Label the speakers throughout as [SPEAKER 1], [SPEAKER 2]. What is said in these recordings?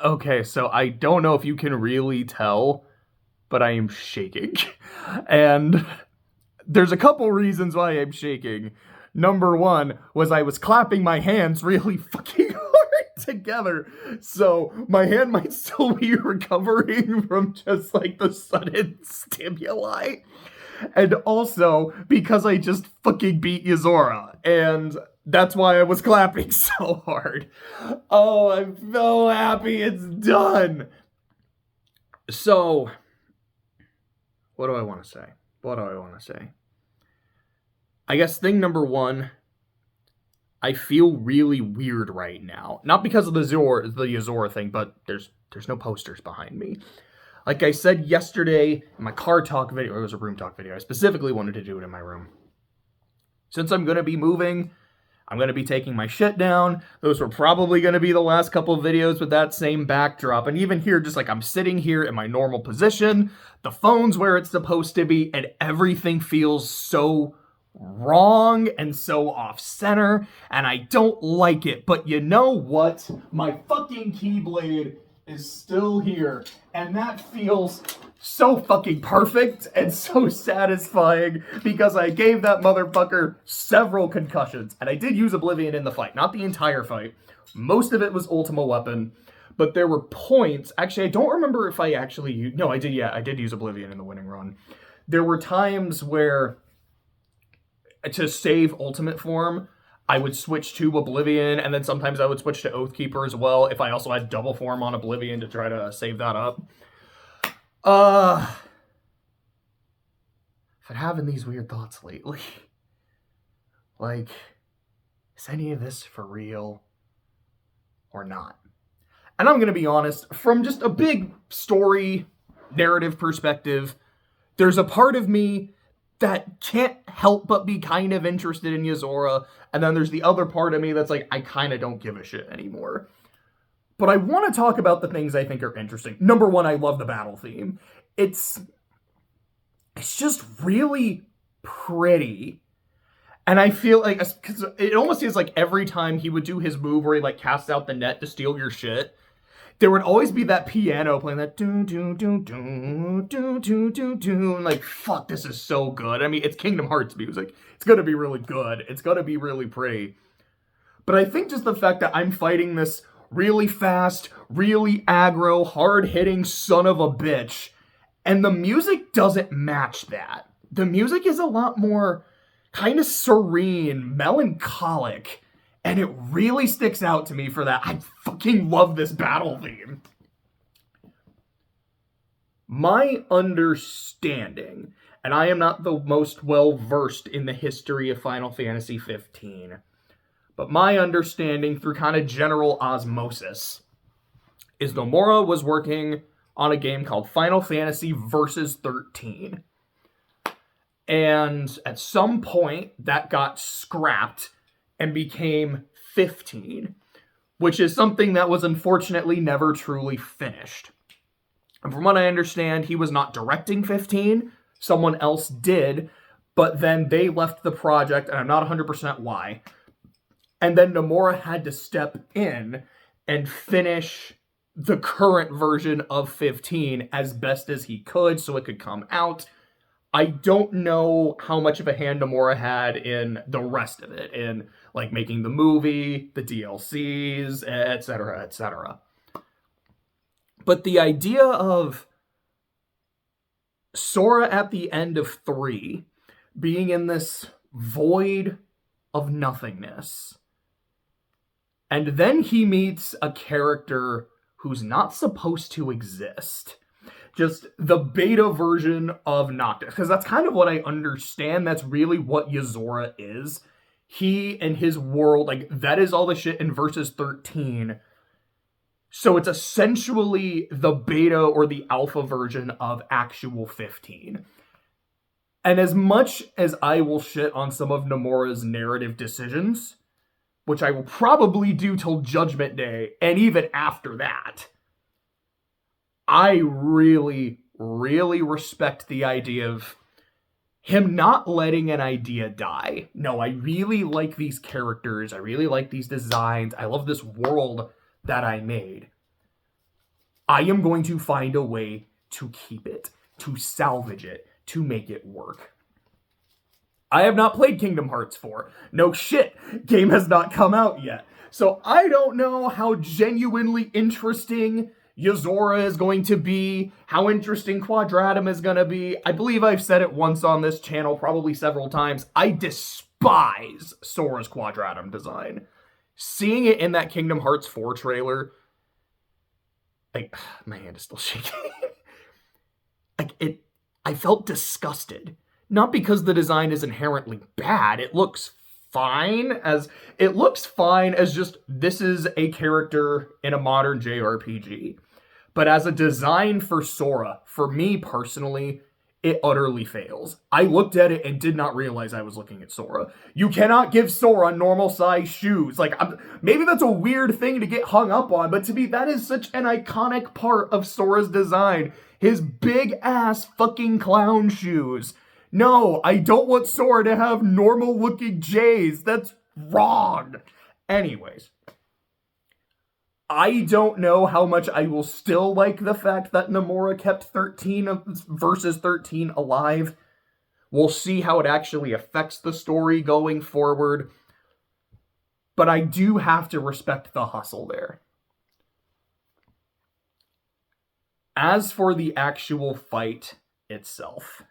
[SPEAKER 1] Okay, so I don't know if you can really tell, but I am shaking. And there's a couple reasons why I'm shaking. Number one was I was clapping my hands really fucking hard together. So my hand might still be recovering from just like the sudden stimuli. And also because I just fucking beat Yozora. And that's why I was clapping so hard. Oh, I'm so happy it's done. So, what do I want to say? What do I want to say? I guess thing number one, I feel really weird right now. Not because of the Yozora thing, but there's no posters behind me. Like I said yesterday in my car talk video, it was a room talk video. I specifically wanted to do it in my room. Since I'm going to be moving, I'm going to be taking my shit down. Those were probably going to be the last couple of videos with that same backdrop. And even here, just like I'm sitting here in my normal position, the phone's where it's supposed to be, and everything feels so wrong and so off-center, and I don't like it. But you know what? My fucking Keyblade is still here, and that feels so fucking perfect and so satisfying because I gave that motherfucker several concussions, and I did use Oblivion in the fight, not the entire fight. Most of it was Ultima Weapon, but there were points. Actually, I don't remember if I actually used... No, I did, yeah, I did use Oblivion in the winning run. There were times where, to save Ultimate Form, I would switch to Oblivion, and then sometimes I would switch to Oathkeeper as well, if I also had double form on Oblivion to try to save that up. I've been having these weird thoughts lately. Like, is any of this for real or not? And I'm gonna be honest, from just a big story narrative perspective, there's a part of me that can't help but be kind of interested in Yozora, and then there's the other part of me that's like, I kind of don't give a shit anymore. But I want to talk about the things I think are interesting. Number one, I love the battle theme. It's just really pretty. And I feel like, because it almost feels like every time he would do his move where he like casts out the net to steal your shit, there would always be that piano playing that do do do do do do do do, and like, fuck, this is so good. I mean, it's Kingdom Hearts music. It's gonna be really good. It's gonna be really pretty. But I think just the fact that I'm fighting this really fast, really aggro, hard-hitting son of a bitch, and the music doesn't match that. The music is a lot more kind of serene, melancholic, and it really sticks out to me for that. I fucking love this battle theme. My understanding, and I am not the most well-versed in the history of Final Fantasy 15, but my understanding through kind of general osmosis is Nomura was working on a game called Final Fantasy Versus 13. And at some point, that got scrapped and became 15, which is something that was unfortunately never truly finished. And from what I understand, he was not directing 15. Someone else did, but then they left the project, and I'm not 100% why. And then Nomura had to step in and finish the current version of 15 as best as he could so it could come out. I don't know how much of a hand Nomura had in the rest of it, in like making the movie, the DLCs, etc., etc. But the idea of Sora at the end of 3 being in this void of nothingness, and then he meets a character who's not supposed to exist. Just the beta version of Noctis. Because that's kind of what I understand. That's really what Yozora is. He and his world, like, that is all the shit in Versus 13. So it's essentially the beta or the alpha version of actual 15. And as much as I will shit on some of Nomura's narrative decisions, which I will probably do till Judgment Day, and even after that, I really, really respect the idea of him not letting an idea die. No, I really like these characters. I really like these designs. I love this world that I made. I am going to find a way to keep it, to salvage it, to make it work. I have not played Kingdom Hearts 4. No shit, game has not come out yet. So I don't know how genuinely interesting Yozora is going to be, how interesting Quadratum is going to be. I believe I've said it once on this channel, probably several times. I despise Sora's Quadratum design. Seeing it in that Kingdom Hearts 4 trailer, like, my hand is still shaking. I felt disgusted. Not because the design is inherently bad. It looks fine as just, this is a character in a modern JRPG. But as a design for Sora, for me personally, it utterly fails. I looked at it and did not realize I was looking at Sora. You cannot give Sora normal size shoes. Like, maybe that's a weird thing to get hung up on, but to me, that is such an iconic part of Sora's design. His big ass fucking clown shoes. No, I don't want Sora to have normal looking J's. That's wrong. Anyways. I don't know how much I will still like the fact that Nomura kept 13 versus 13 alive. We'll see how it actually affects the story going forward. But I do have to respect the hustle there. As for the actual fight itself,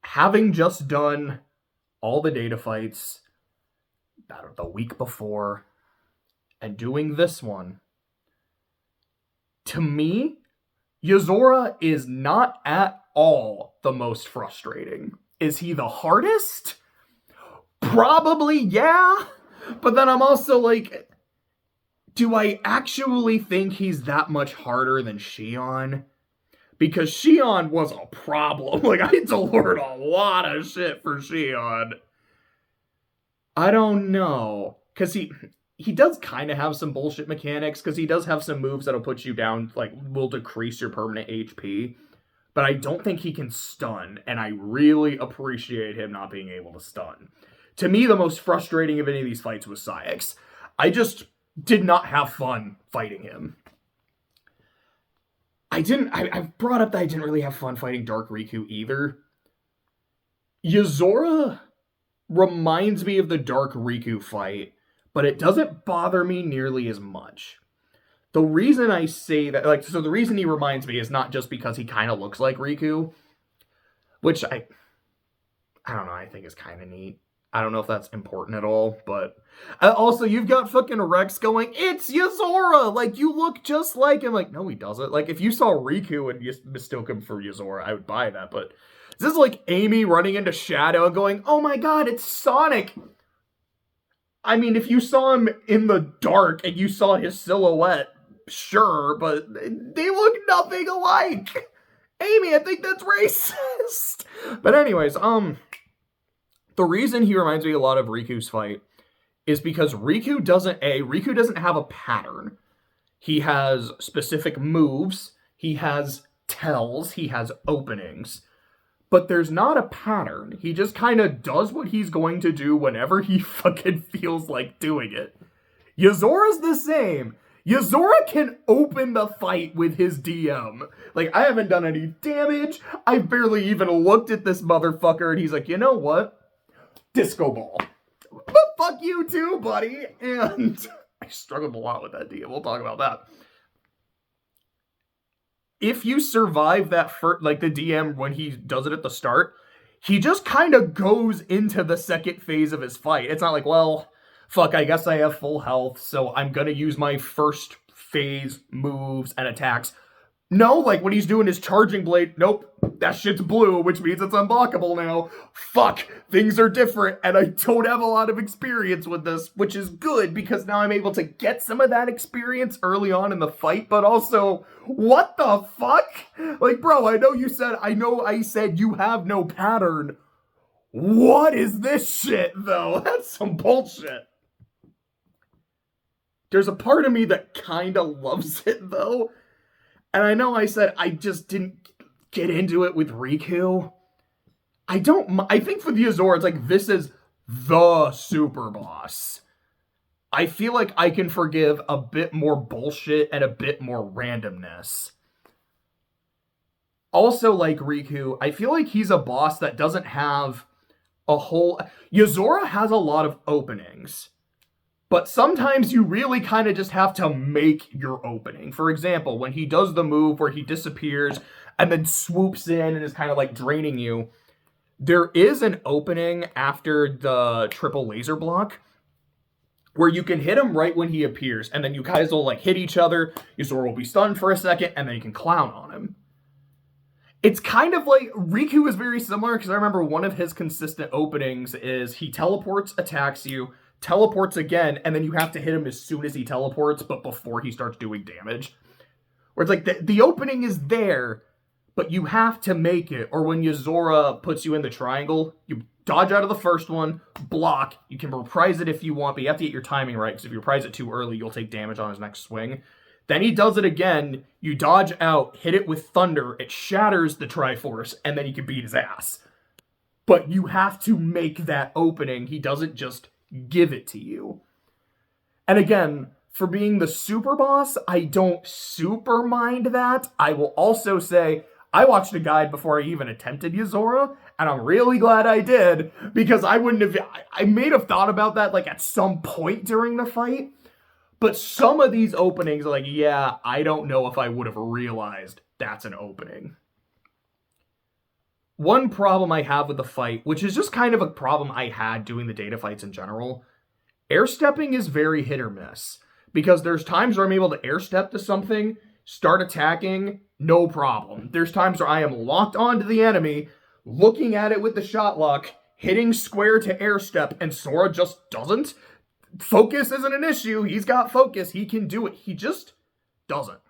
[SPEAKER 1] having just done all the data fights about the week before and doing this one, to me, Yozora is not at all the most frustrating. Is he the hardest? Probably, yeah. But then I'm also like, do I actually think he's that much harder than Xion? Because Xion was a problem. Like, I had to learn a lot of shit for Xion. I don't know. Because he does kind of have some bullshit mechanics. Because he does have some moves that'll put you down, like, will decrease your permanent HP. But I don't think he can stun. And I really appreciate him not being able to stun. To me, the most frustrating of any of these fights was Saïx. I just did not have fun fighting him. I've brought up that I didn't really have fun fighting Dark Riku either. Yozora reminds me of the Dark Riku fight, but it doesn't bother me nearly as much. The reason I say that, the reason he reminds me is not just because he kind of looks like Riku, which I don't know, I think is kind of neat. I don't know if that's important at all, but also you've got fucking Rex going, it's Yozora! Like, you look just like him. Like, no, he doesn't. Like, if you saw Riku and you mistook him for Yozora, I would buy that, but this is like Amy running into Shadow and going, oh my god, it's Sonic! I mean, if you saw him in the dark and you saw his silhouette, sure, but they look nothing alike! Amy, I think that's racist! But anyways, the reason he reminds me a lot of Riku's fight is because Riku doesn't have a pattern. He has specific moves, he has tells, he has openings, but there's not a pattern. He just kind of does what he's going to do whenever he fucking feels like doing it. Yozora's the same. Yozora can open the fight with his DM. Like, I haven't done any damage, I've barely even looked at this motherfucker, and he's like, you know what? Disco ball. But fuck you too, buddy. And I struggled a lot with that DM. We'll talk about that. If you survive that first, like the DM when he does it at the start, he just kind of goes into the second phase of his fight. It's not like, well, fuck, I guess I have full health, so I'm gonna use my first phase moves and attacks. No, like when he's doing his charging blade, nope, that shit's blue, which means it's unblockable now. Fuck, things are different, and I don't have a lot of experience with this, which is good, because now I'm able to get some of that experience early on in the fight, but also, what the fuck? Like, bro, I know I said you have no pattern. What is this shit, though? That's some bullshit. There's a part of me that kinda loves it, though. And I know I said I just didn't get into it with Riku. I think for the Yozora, it's like, this is the super boss. I feel like I can forgive a bit more bullshit and a bit more randomness. Also, like Riku, I feel like he's a boss that doesn't have a whole... Yozora has a lot of openings, but sometimes you really kind of just have to make your opening. For example, when he does the move where he disappears and then swoops in and is kind of like draining you, there is an opening after the triple laser block where you can hit him right when he appears, and then you guys will like hit each other, Yozora will be stunned for a second, and then you can clown on him. It's kind of like, Riku is very similar, because I remember one of his consistent openings is he teleports, attacks you, teleports again, and then you have to hit him as soon as he teleports, but before he starts doing damage. Where it's like, the opening is there, but you have to make it. Or when Yozora puts you in the triangle, you dodge out of the first one, block, you can reprise it if you want, but you have to get your timing right, because if you reprise it too early, you'll take damage on his next swing. Then he does it again, you dodge out, hit it with thunder, it shatters the Triforce, and then you can beat his ass. But you have to make that opening, he doesn't just give it to you. And again, for being the super boss, I don't super mind that. I will also say, I watched a guide before I even attempted Yozora, and I'm really glad I did, because I wouldn't have... I may have thought about that, like, at some point during the fight, but some of these openings are like, yeah, I don't know if I would have realized that's an opening. One problem I have with the fight, which is just kind of a problem I had doing the data fights in general, air stepping is very hit or miss, because there's times where I'm able to air step to something, start attacking, no problem. There's times where I am locked onto the enemy, looking at it with the shot lock, hitting square to air step, and Sora just doesn't. Focus isn't an issue. He's got focus. He can do it. He just doesn't.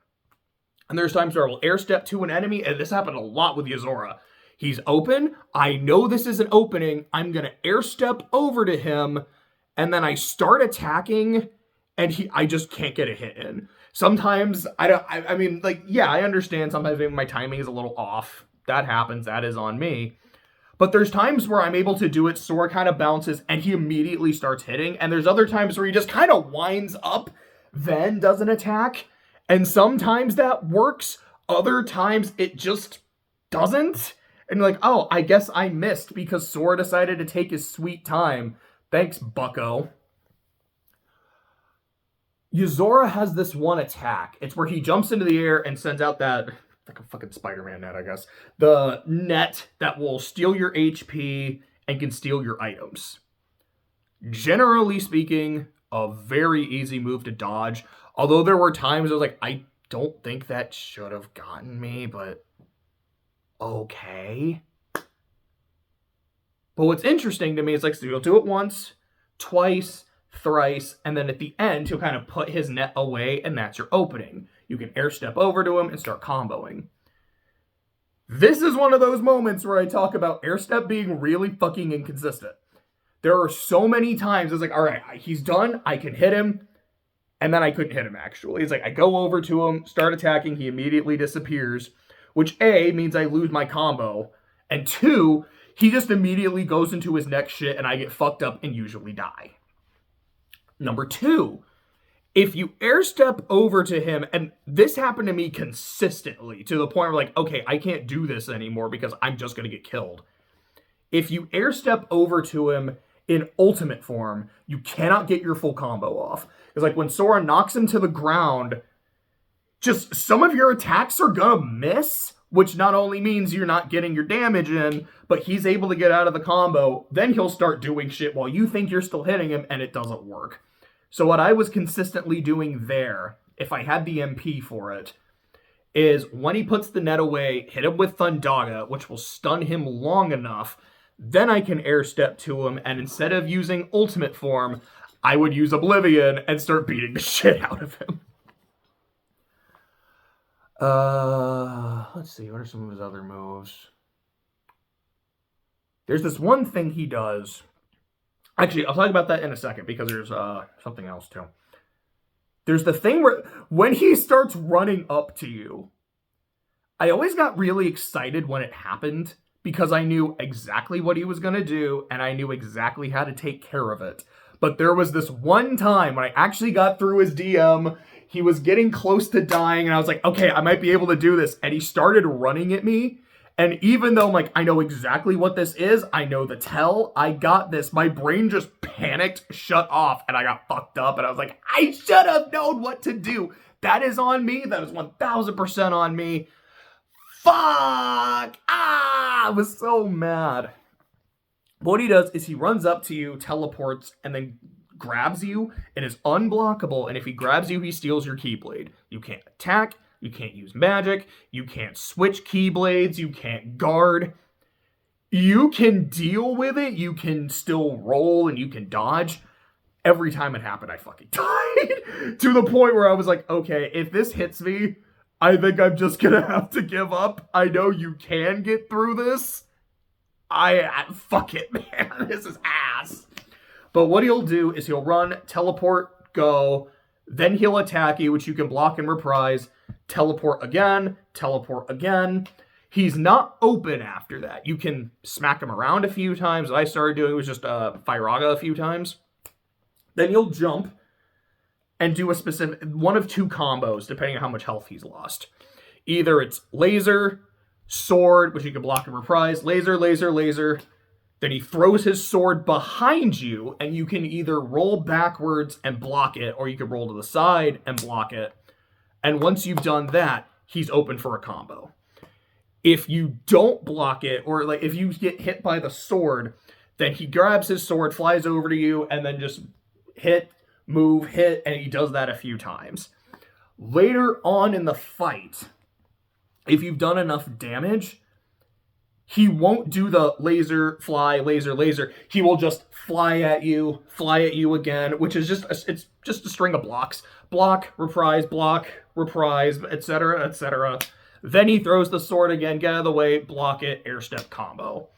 [SPEAKER 1] And there's times where I will air step to an enemy, and this happened a lot with Yozora. He's open. I know this is an opening. I'm going to air step over to him, and then I start attacking, and I just can't get a hit in. Sometimes, I mean, like, yeah, I understand sometimes maybe my timing is a little off. That happens. That is on me. But there's times where I'm able to do it, Sora kind of bounces, and he immediately starts hitting. And there's other times where he just kind of winds up, then does an attack. And sometimes that works. Other times it just doesn't. And you're like, oh, I guess I missed because Sora decided to take his sweet time. Thanks, bucko. Yozora has this one attack. It's where he jumps into the air and sends out that, like a fucking Spider-Man net, I guess, the net that will steal your HP and can steal your items. Generally speaking, a very easy move to dodge. Although there were times I was like, I don't think that should have gotten me, but okay. But what's interesting to me is like, so you'll do it once, twice, thrice, and then at the end, he'll kind of put his net away, and that's your opening. You can air step over to him and start comboing. This is one of those moments where I talk about air step being really fucking inconsistent. There are so many times it's like, all right, he's done, I can hit him, and then I couldn't hit him actually. It's like, I go over to him, start attacking, he immediately disappears, which A, means I lose my combo, and 2, he just immediately goes into his next shit and I get fucked up and usually die. Number 2, if you air step over to him, and this happened to me consistently to the point where like, okay, I can't do this anymore because I'm just going to get killed. If you air step over to him in ultimate form, you cannot get your full combo off. It's like when Sora knocks him to the ground, just some of your attacks are gonna miss, which not only means you're not getting your damage in, but he's able to get out of the combo. Then he'll start doing shit while you think you're still hitting him, and it doesn't work. So what I was consistently doing there, if I had the MP for it, is when he puts the net away, hit him with Thundaga, which will stun him long enough, then I can air step to him, and instead of using ultimate form, I would use Oblivion and start beating the shit out of him. Let's see, what are some of his other moves? There's this one thing he does. Actually, I'll talk about that in a second, because there's something else too. There's the thing where, when he starts running up to you, I always got really excited when it happened, because I knew exactly what he was going to do, and I knew exactly how to take care of it. But there was this one time when I actually got through his DM. He was getting close to dying, and I was like, okay, I might be able to do this. And he started running at me. And even though I'm like, I know exactly what this is, I know the tell, I got this, my brain just panicked, shut off, and I got fucked up. And I was like, I should have known what to do. That is on me. That is 1000% on me. Fuck! I was so mad. What he does is he runs up to you, teleports, and then grabs you and is unblockable. And if he grabs you, he steals your Keyblade. You can't attack. You can't use magic. You can't switch Keyblades. You can't guard. You can deal with it. You can still roll and you can dodge. Every time it happened, I fucking died. To the point where I was like, okay, if this hits me, I think I'm just gonna have to give up. I know you can get through this. Fuck it, man. This is ass. But what he'll do is he'll run, teleport, go, then he'll attack you, which you can block and reprise, teleport again. He's not open after that. You can smack him around a few times. What I started doing was just Firaga a few times. Then you'll jump and do a specific one of two combos, depending on how much health he's lost. Either it's laser, sword, which you can block and reprise, laser. Then he throws his sword behind you, and you can either roll backwards and block it, or you can roll to the side and block it. And once you've done that, he's open for a combo. If you don't block it, or like if you get hit by the sword, then he grabs his sword, flies over to you, and then just hit, move, hit, and he does that a few times. Later on in the fight, if you've done enough damage, he won't do the laser, fly, laser. He will just fly at you again, which is it's just a string of blocks. Block, reprise, etc. Then he throws the sword again, get out of the way, block it, air step combo.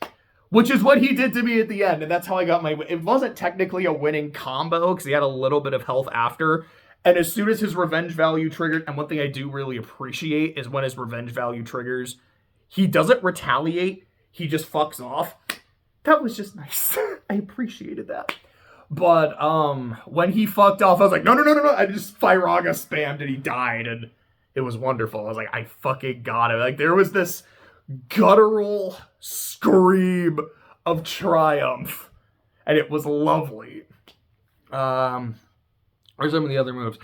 [SPEAKER 1] Which is what he did to me at the end, and that's how I got my... It wasn't technically a winning combo, because he had a little bit of health after. And as soon as his revenge value triggered, and one thing I do really appreciate is when his revenge value triggers, he doesn't retaliate, he just fucks off. That was just nice. I appreciated that. But when he fucked off, I was like, no. I just Firaga spammed and he died, and it was wonderful. I was like, I fucking got it. Like, there was this guttural scream of triumph, and it was lovely. Or some of the other moves.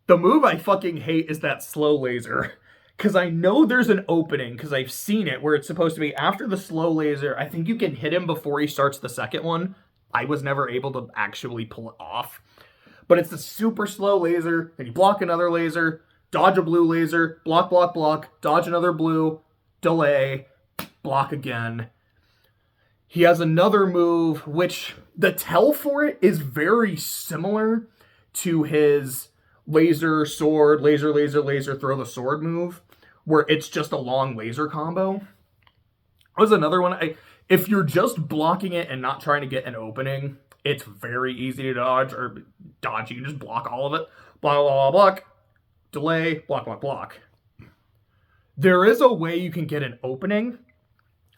[SPEAKER 1] The move I fucking hate is that slow laser. Because I know there's an opening, because I've seen it, where it's supposed to be after the slow laser. I think you can hit him before he starts the second one. I was never able to actually pull it off. But it's the super slow laser, then you block another laser, dodge a blue laser, block, dodge another blue, delay, block again. He has another move, which the tell for it is very similar to his laser, sword, laser, throw the sword move, where it's just a long laser combo. That was another one. If you're just blocking it and not trying to get an opening, it's very easy to dodge, You can just block all of it. Block, delay, block. There is a way you can get an opening.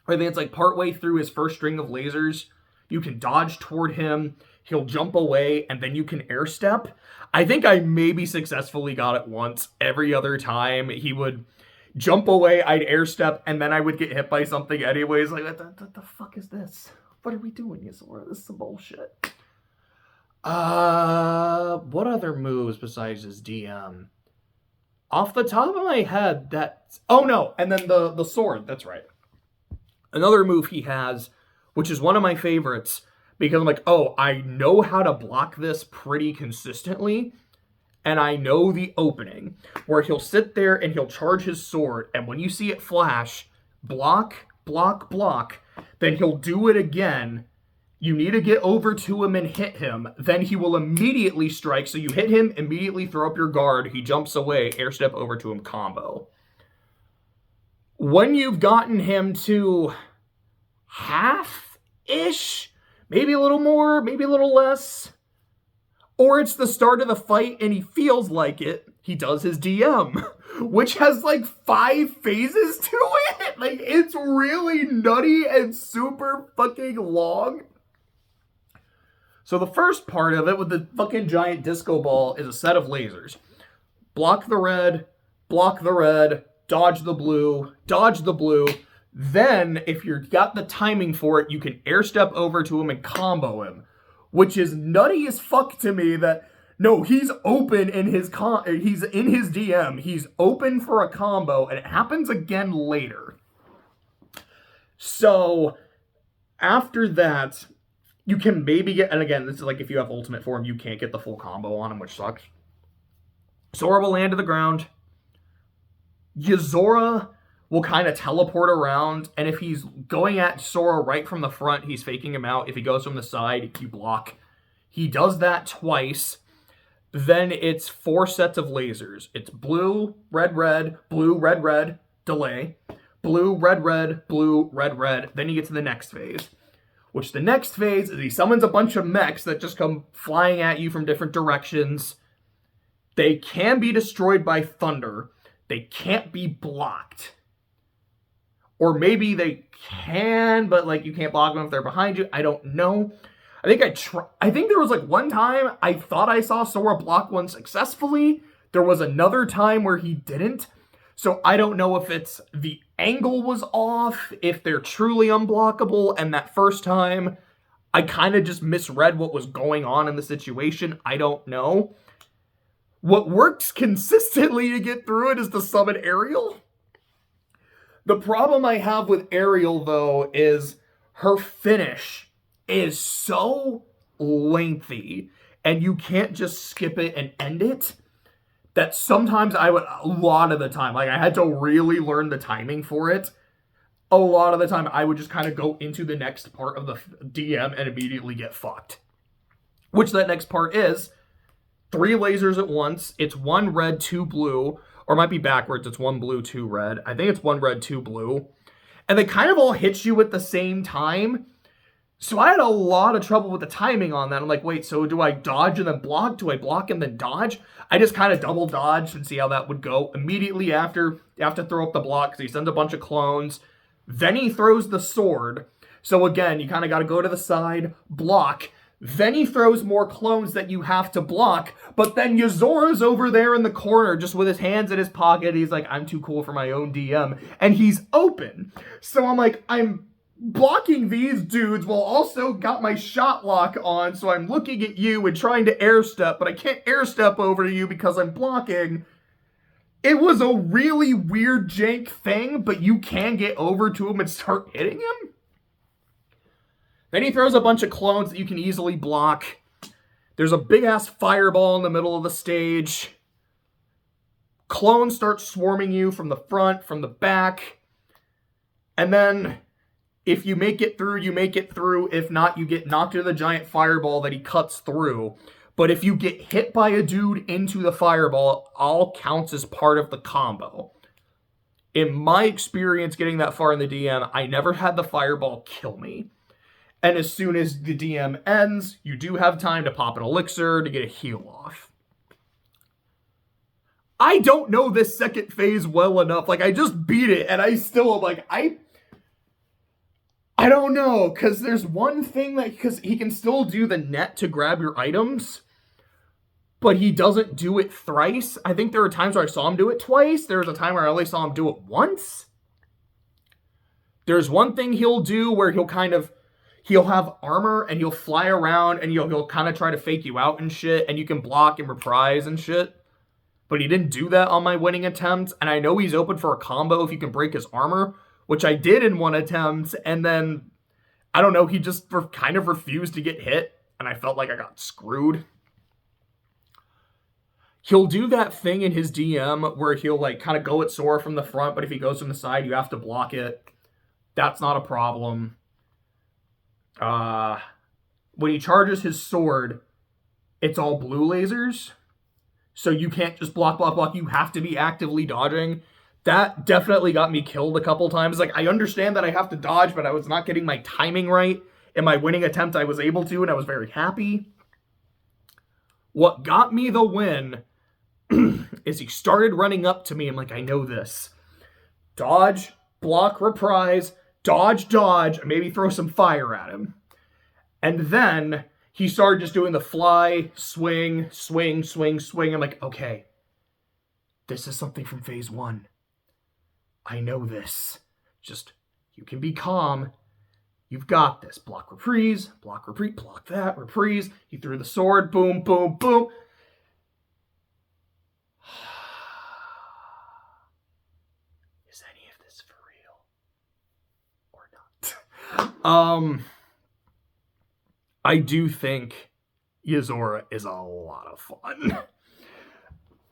[SPEAKER 1] I think it's like partway through his first string of lasers. You can dodge toward him. He'll jump away, and then you can air step. I think I maybe successfully got it once. Every other time, he would jump away, I'd air step, and then I would get hit by something anyways. Like, what the fuck is this? What are we doing, Yozora? This is some bullshit. What other moves besides his DM? Off the top of my head, oh no, and then the sword, that's right. Another move he has, which is one of my favorites, because I'm like, oh, I know how to block this pretty consistently, and I know the opening, where he'll sit there and he'll charge his sword, and when you see it flash, block, then he'll do it again. You need to get over to him and hit him, then he will immediately strike, so you hit him, immediately throw up your guard, he jumps away, air step over to him, combo. When you've gotten him to half-ish, maybe a little more, maybe a little less, or it's the start of the fight and he feels like it, he does his DM, which has like 5 phases to it. Like, it's really nutty and super fucking long. So the first part of it with the fucking giant disco ball is a set of lasers. Block the red, dodge the blue. Then, if you've got the timing for it, you can air step over to him and combo him. Which is nutty as fuck to me that, no, he's open in his he's in his DM. He's open for a combo, and it happens again later. So, after that, you can maybe get, and again, this is like if you have ultimate form, you can't get the full combo on him, which sucks. Sora will land to the ground. Yozora will kind of teleport around, and if he's going at Sora right from the front, he's faking him out. If he goes from the side, you block. He does that twice. Then it's 4 sets of lasers. It's blue, red, blue, red, delay. Blue, red, blue, red. Then you get to the next phase. Which the next phase is he summons a bunch of mechs that just come flying at you from different directions. They can be destroyed by thunder. They can't be blocked. Or maybe they can, but like you can't block them if they're behind you. I don't know. I think there was like one time I thought I saw Sora block one successfully. There was another time where he didn't. So I don't know if it's the angle was off, if they're truly unblockable, and that first time I kind of just misread what was going on in the situation. I don't know. What works consistently to get through it is to summon Ariel. The problem I have with Ariel, though, is her finish is so lengthy, and you can't just skip it and end it, that sometimes a lot of the time, like I had to really learn the timing for it. A lot of the time, I would just kind of go into the next part of the DM and immediately get fucked. Which that next part is 3 lasers at once. It's 1 red, 2 blue, or it might be backwards. It's 1 blue, 2 red. I think it's 1 red, 2 blue. And they kind of all hit you at the same time. So I had a lot of trouble with the timing on that. I'm like, wait, so do I dodge and then block? Do I block and then dodge? I just kind of double dodged and see how that would go. Immediately after, you have to throw up the block because he sends a bunch of clones. Then he throws the sword. So again, you kind of got to go to the side, block. Then he throws more clones that you have to block. But then Yozora's over there in the corner just with his hands in his pocket. He's like, I'm too cool for my own DM. And he's open. So I'm like, I'm blocking these dudes while also got my shot lock on, so I'm looking at you and trying to air step, but I can't air step over to you because I'm blocking. It was a really weird jank thing, but you can get over to him and start hitting him. Then he throws a bunch of clones that you can easily block. There's a big-ass fireball in the middle of the stage. Clones start swarming you from the front, from the back. And then if you make it through, you make it through. If not, you get knocked into the giant fireball that he cuts through. But if you get hit by a dude into the fireball, it all counts as part of the combo. In my experience getting that far in the DM, I never had the fireball kill me. And as soon as the DM ends, you do have time to pop an elixir to get a heal off. I don't know this second phase well enough. Like, I just beat it, and I still am like, I don't know, because there's one thing that, because he can still do the net to grab your items, but he doesn't do it thrice. I think there were times where I saw him do it twice. There was a time where I only saw him do it once. There's one thing he'll do where he'll have armor and he'll fly around and he'll kind of try to fake you out and shit, and you can block and reprise and shit. But he didn't do that on my winning attempt, and I know he's open for a combo if you can break his armor, which I did in one attempt, and then, I don't know, he just kind of refused to get hit, and I felt like I got screwed. He'll do that thing in his DM where he'll like kind of go at Sora from the front, but if he goes from the side, you have to block it. That's not a problem. When he charges his sword, it's all blue lasers, so you can't just block. You have to be actively dodging. That definitely got me killed a couple times. Like, I understand that I have to dodge, but I was not getting my timing right. In my winning attempt, I was able to, and I was very happy. What got me the win is he started running up to me. I'm like, I know this. Dodge, block, reprise, dodge, maybe throw some fire at him. And then he started just doing the fly, swing, swing, swing, swing. I'm like, okay, this is something from phase 1. I know this. Just, you can be calm. You've got this. Block, reprise, block, that, reprise. He threw the sword, boom, boom, boom. Is any of this for real or not? I do think Yozora is a lot of fun.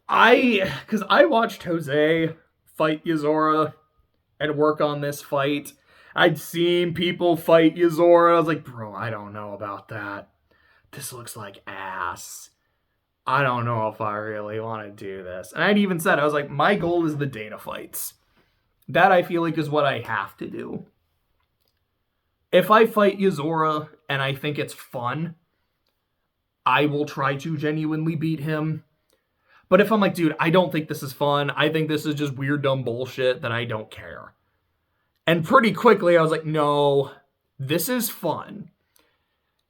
[SPEAKER 1] Because I watched Jose fight Yozora and work on this fight. I'd seen people fight Yozora. I was like, bro, I don't know about that. This looks like ass. I don't know if I really want to do this. And I'd even said, I was like, my goal is the data fights. That I feel like is what I have to do. If I fight Yozora and I think it's fun, I will try to genuinely beat him. But if I'm like, dude, I don't think this is fun, I think this is just weird, dumb bullshit, then I don't care. And pretty quickly, I was like, no, this is fun.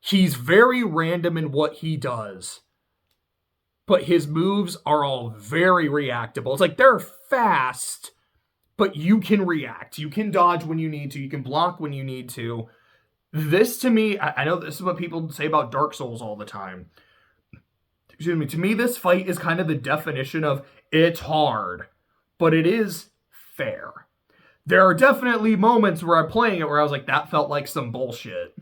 [SPEAKER 1] He's very random in what he does. But his moves are all very reactable. It's like, they're fast, but you can react. You can dodge when you need to. You can block when you need to. This, to me, I know this is what people say about Dark Souls all the time. Excuse me. To me, this fight is kind of the definition of it's hard, but it is fair. There are definitely moments where I'm playing it where I was like, that felt like some bullshit.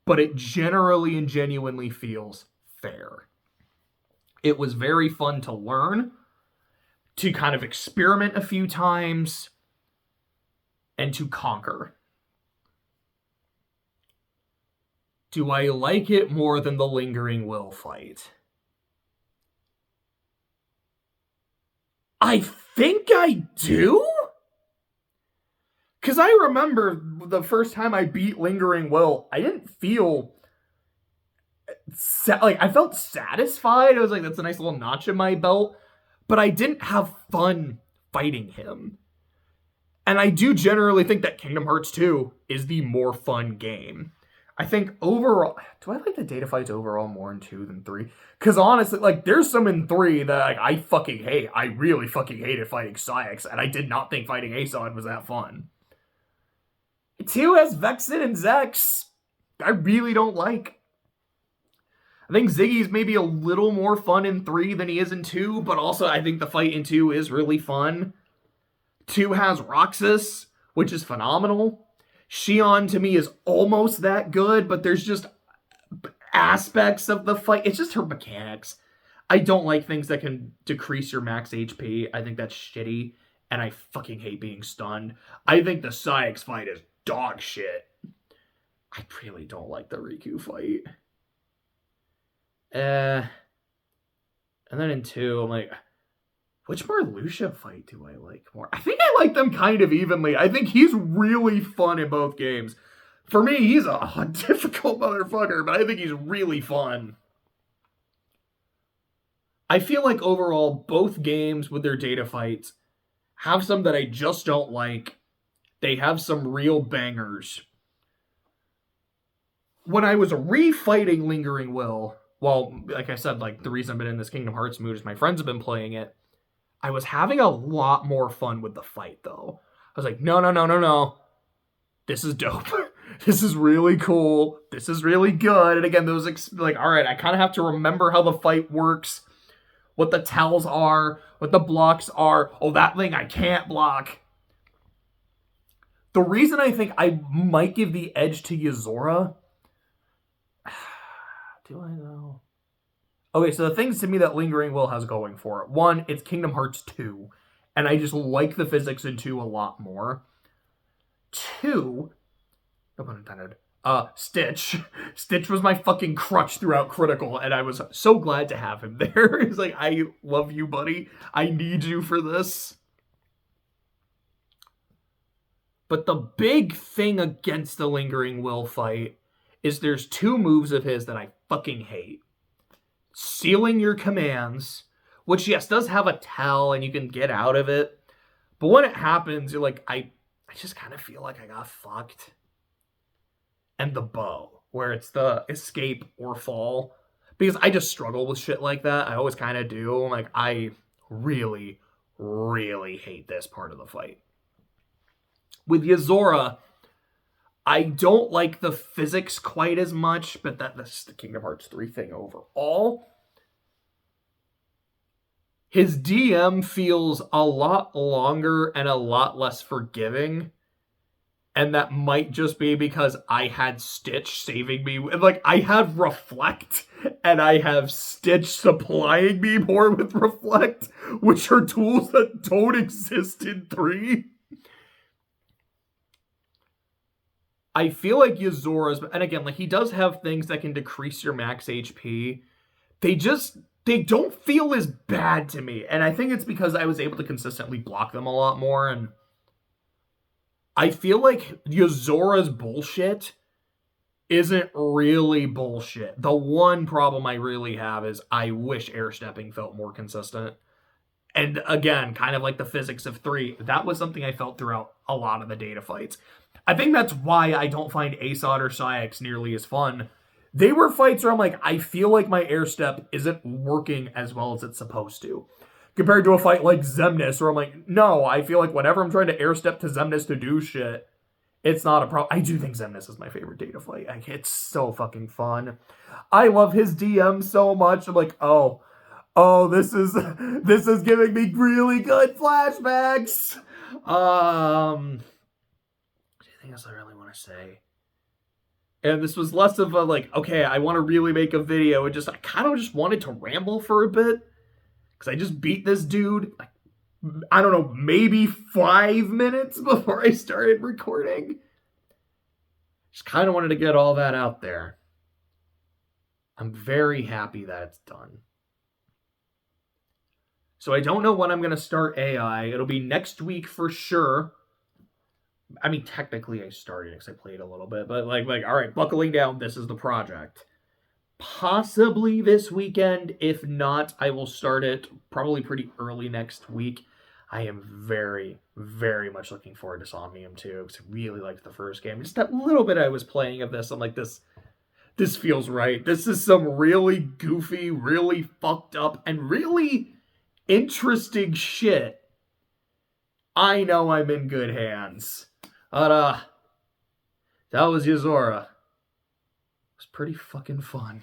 [SPEAKER 1] But it generally and genuinely feels fair. It was very fun to learn, to kind of experiment a few times, and to conquer. Do I like it more than the Lingering Will fight? I think I do? Because I remember the first time I beat Lingering Will, I didn't feel... I felt satisfied. I was like, that's a nice little notch in my belt. But I didn't have fun fighting him. And I do generally think that Kingdom Hearts 2 is the more fun game. I think overall... Do I like the data fights overall more in 2 than 3? Because honestly, like, there's some in 3 that like, I fucking hate. I really fucking hated fighting Saïx, and I did not think fighting Aesod was that fun. 2 has Vexen and Zex. I really don't like. I think Ziggy's maybe a little more fun in 3 than he is in 2, but also I think the fight in 2 is really fun. 2 has Roxas, which is phenomenal. Xion, to me, is almost that good, but there's just aspects of the fight. It's just her mechanics. I don't like things that can decrease your max HP. I think that's shitty, and I fucking hate being stunned. I think the Saïx fight is dog shit. I really don't like the Riku fight. And then in 2, I'm like, which Marluxia fight do I like more? I think I like them kind of evenly. I think he's really fun in both games. For me, he's a difficult motherfucker, but I think he's really fun. I feel like overall, both games with their data fights have some that I just don't like. They have some real bangers. When I was refighting Lingering Will, well, like I said, like the reason I've been in this Kingdom Hearts mood is my friends have been playing it. I was having a lot more fun with the fight, though. I was like, no. This is dope. This is really cool. This is really good. And again, those, like, all right, I kind of have to remember how the fight works, what the tells are, what the blocks are. Oh, that thing I can't block. The reason I think I might give the edge to Yozora... Do I know? Okay, so the things to me that Lingering Will has going for it. 1, it's Kingdom Hearts 2. And I just like the physics in 2 a lot more. 2, no pun intended, Stitch. Stitch was my fucking crutch throughout Critical, and I was so glad to have him there. He's like, I love you, buddy. I need you for this. But the big thing against the Lingering Will fight is there's 2 moves of his that I fucking hate. Sealing your commands, which, yes, does have a tell, and you can get out of it. But when it happens, you're like, I just kind of feel like I got fucked. And the bow. where it's the escape or fall. Because I just struggle with shit like that. I always kind of do. Like, I really, really hate this part of the fight. With Yozora, I don't like the physics quite as much, but that's the Kingdom Hearts 3 thing overall. His DM feels a lot longer and a lot less forgiving. And that might just be because I had Stitch saving me. Like, I have Reflect, and I have Stitch supplying me more with Reflect, which are tools that don't exist in 3. I feel like Yozora's, and again, like, he does have things that can decrease your max HP. They don't feel as bad to me. And I think it's because I was able to consistently block them a lot more. And I feel like Yozora's bullshit isn't really bullshit. The one problem I really have is I wish air stepping felt more consistent. And again, kind of like the physics of 3, that was something I felt throughout a lot of the data fights. I think that's why I don't find ASOD or Psyx nearly as fun. They were fights where I'm like, I feel like my air step isn't working as well as it's supposed to. Compared to a fight like Xemnas, where I'm like, no, I feel like whenever I'm trying to air step to Xemnas to do shit, it's not a problem. I do think Xemnas is my favorite data fight. Like, it's so fucking fun. I love his DM so much. I'm like, oh, this is giving me really good flashbacks. Anything else I really want to say? And this was less of a like, okay, I want to really make a video. I kind of just wanted to ramble for a bit. Because I just beat this dude, like, I don't know, maybe 5 minutes before I started recording. Just kind of wanted to get all that out there. I'm very happy that it's done. So I don't know when I'm going to start AI. It'll be next week for sure. I mean, technically I started because I played a little bit, but like, all right, buckling down, this is the project. Possibly this weekend. If not, I will start it probably pretty early next week. I am very, very much looking forward to Somnium 2 because I really liked the first game. Just that little bit I was playing of this, I'm like, this feels right. This is some really goofy, really fucked up, and really interesting shit. I know I'm in good hands. But, that was Yozora. It was pretty fucking fun.